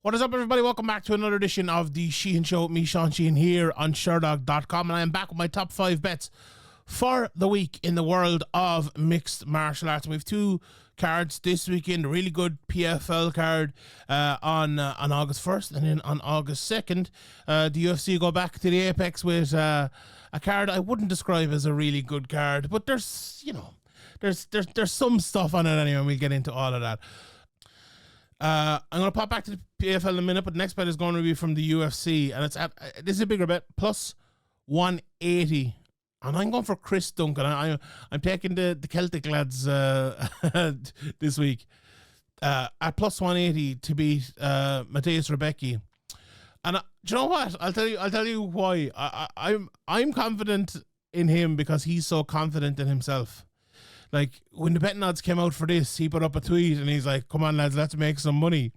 What is up, everybody? Welcome back to another edition of the Sheehan Show. Me, Sean Sheehan, here on Sherdog.com, and I am back with my top 5 bets for the week in the world of mixed martial arts. And we have 2 cards this weekend, a really good PFL card on August 1st, and then on August 2nd, the UFC go back to the Apex with a card I wouldn't describe as a really good card, but there's, you know, there's some stuff on it anyway, and we'll get into all of that. I'm going to pop back to the PFL in a minute, but the next bet is going to be from the UFC, and it's at, this is a bigger bet, plus 180, and I'm going for Chris Duncan. I'm taking the Celtic lads this week at plus 180 to beat Mateusz Rebecki. And do you know what? I'll tell you why. I'm confident in him because he's so confident in himself. Like, when the betting odds came out for this, he put up a tweet and he's like, come on, lads, let's make some money.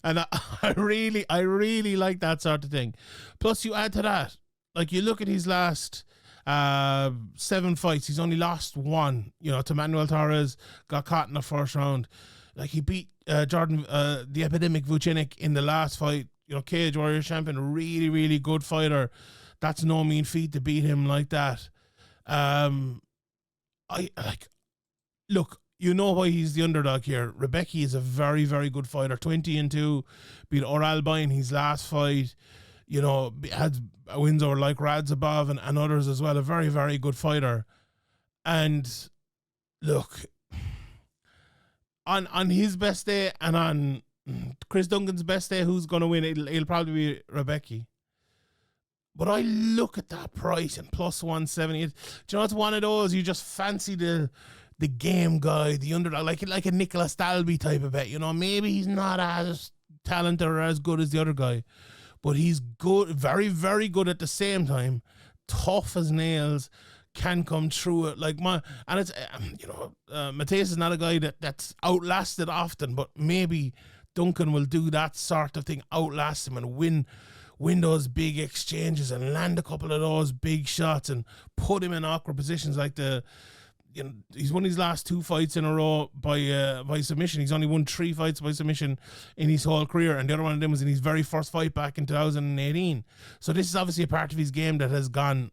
And I really like that sort of thing. Plus, you add to that, like, you look at his last 7 fights, he's only lost 1, to Manuel Torres, got caught in the first round. Like, he beat the Epidemic Vucinic in the last fight, Cage Warrior champion, really good fighter. That's no mean feat to beat him like that. Look, you know why he's the underdog here. Rebecki is a very good fighter. 20-2, beat Oralba in his last fight. Had wins over like Radzabov and others as well. A very good fighter. And look, on his best day and on Chris Duncan's best day, who's going to win? It'll probably be Rebecki. But I look at that price and plus 170. Do you know, it's one of those, you just fancy the game guy, the underdog, like a Nicolas Dalby type of bet. Maybe he's not as talented or as good as the other guy, but he's good, very good at the same time, tough as nails, can come through it. And it's Mateusz is not a guy that's outlasted often, but maybe Duncan will do that sort of thing, outlast him and win those big exchanges and land a couple of those big shots and put him in awkward positions like he's won his last 2 fights in a row by submission. He's only won 3 fights by submission in his whole career, and the other one of them was in his very first fight back in 2018. So this is obviously a part of his game that has gone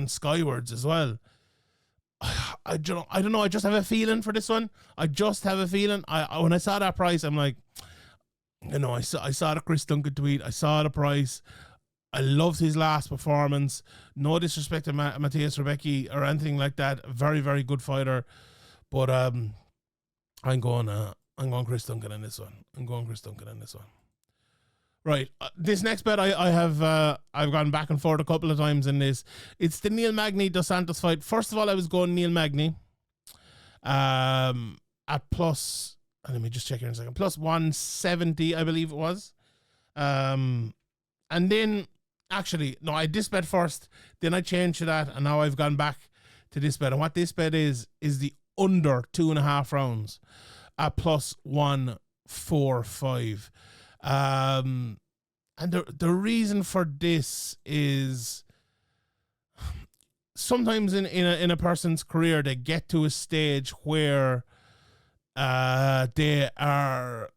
skywards as well. I don't know. I just have a feeling for this one. I just have a feeling. When I saw that price, I'm like, I saw the Chris Duncan tweet. I saw the price. I loved his last performance. No disrespect to Mateusz Rebecki or anything like that. Very good fighter. But I'm going Chris Duncan in this one. Right. This next bet I've gone back and forth a couple of times in this. It's the Neil Magny dos Santos fight. First of all, I was going Neil Magny at plus, let me just check here in a second, plus 170, I believe it was. And then, actually, no, I this bet first, then I changed to that, and now I've gone back to this bet. And what this bet is the under 2.5 rounds at plus 145. And the reason for this is sometimes in a person's career, they get to a stage where they are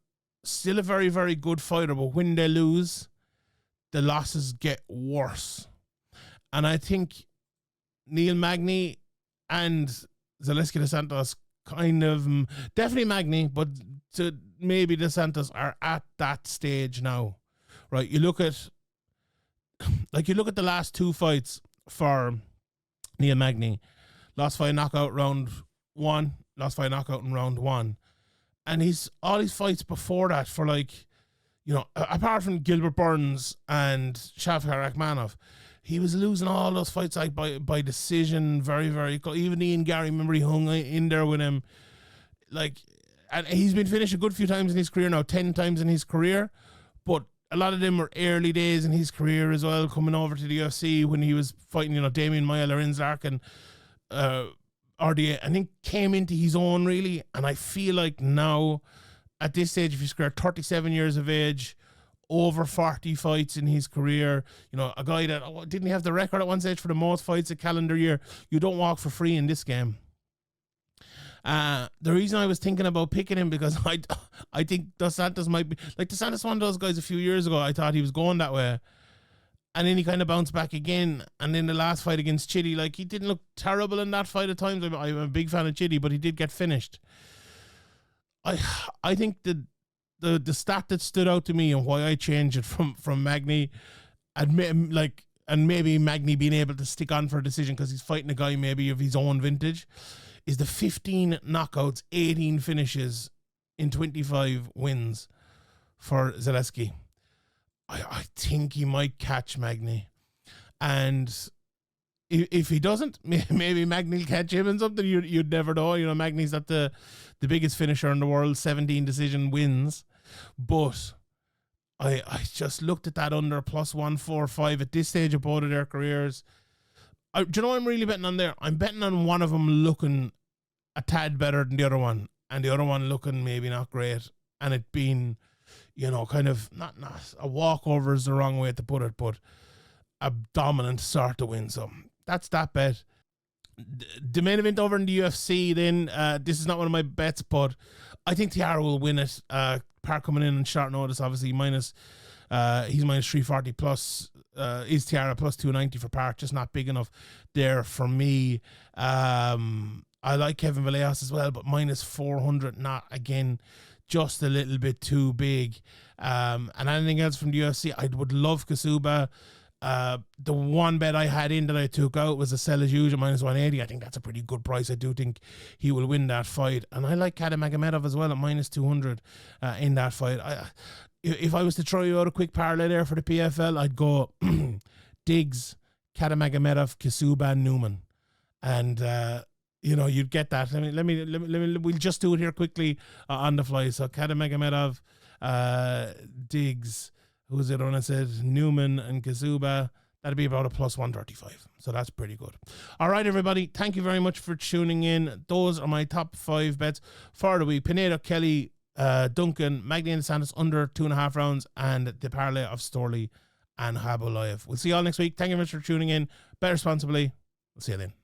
still a very good fighter, but when they lose, the losses get worse. And I think Neil Magny and Zaleski dos Santos definitely Magny, but maybe dos Santos are at that stage now, right? You look at the last 2 fights for Neil Magny. Lost by knockout round 1, lost by knockout in round 1. And all his fights before that for apart from Gilbert Burns and Shavkat Rakhmonov, he was losing all those fights by decision, very close. Even Ian Gary, remember, he hung in there with him. And he's been finished a good few times in his career now, 10 times in his career. But a lot of them were early days in his career as well, coming over to the UFC when he was fighting, Damian Maia, Lorenz Larkin, RDA, and then came into his own, really. And I feel like now, at this stage of his career, 37 years of age, over 40 fights in his career, a guy that didn't have the record at one stage for the most fights a calendar year. You don't walk for free in this game. The reason I was thinking about picking him because I think Dos Santos might be like Dos Santos, one of those guys a few years ago. I thought he was going that way, and then he kind of bounced back again. And in the last fight against Chidi, like he didn't look terrible in that fight at times. I'm a big fan of Chidi, but he did get finished. I think the stat that stood out to me and why I changed it from Magny, and maybe Magny being able to stick on for a decision because he's fighting a guy maybe of his own vintage, is the 15 knockouts, 18 finishes in 25 wins for Zaleski. I think he might catch Magny. And if he doesn't, maybe Magny will catch him in something. You'd never know. You know, Magny's not the biggest finisher in the world, 17 decision wins. But I just looked at that under plus 145 at this stage of both of their careers. Do you know what I'm really betting on there? I'm betting on one of them looking a tad better than the other one, and the other one looking maybe not great, and it being, you know, kind of not a walkover is the wrong way to put it, but a dominant sort of win. So that's that bet. The main event over in the UFC then, this is not one of my bets, but I think Tiara will win it. Park coming in on short notice, obviously, he's minus 340 plus, is Tiara plus 290 for Park, just not big enough there for me. I like Kevin Vallejos as well, but minus 400, not, again, just a little bit too big. And anything else from the UFC, I would love Kasuba. The one bet I had in that I took out was a Elizeu at minus 180. I think that's a pretty good price. I do think he will win that fight. And I like Kadamagomedov as well at minus 200 in that fight. If I was to throw you out a quick parlay there for the PFL, I'd go Diggs, Kadamagomedov, Kasuba, Newman. And, you know, you'd get that. Let me we'll just do it here quickly on the fly. So Kadamagomedov, Diggs, who's it on? I said Newman and Kasuba. That'd be about a plus 135. So that's pretty good. All right, everybody. Thank you very much for tuning in. Those are my top 5 bets for the week. Pinedo, Kelly, Duncan, Magny and Santos under 2.5 rounds, and the parlay of Storley and Habulayev. We'll see you all next week. Thank you very much for tuning in. Bet responsibly. We'll see you then.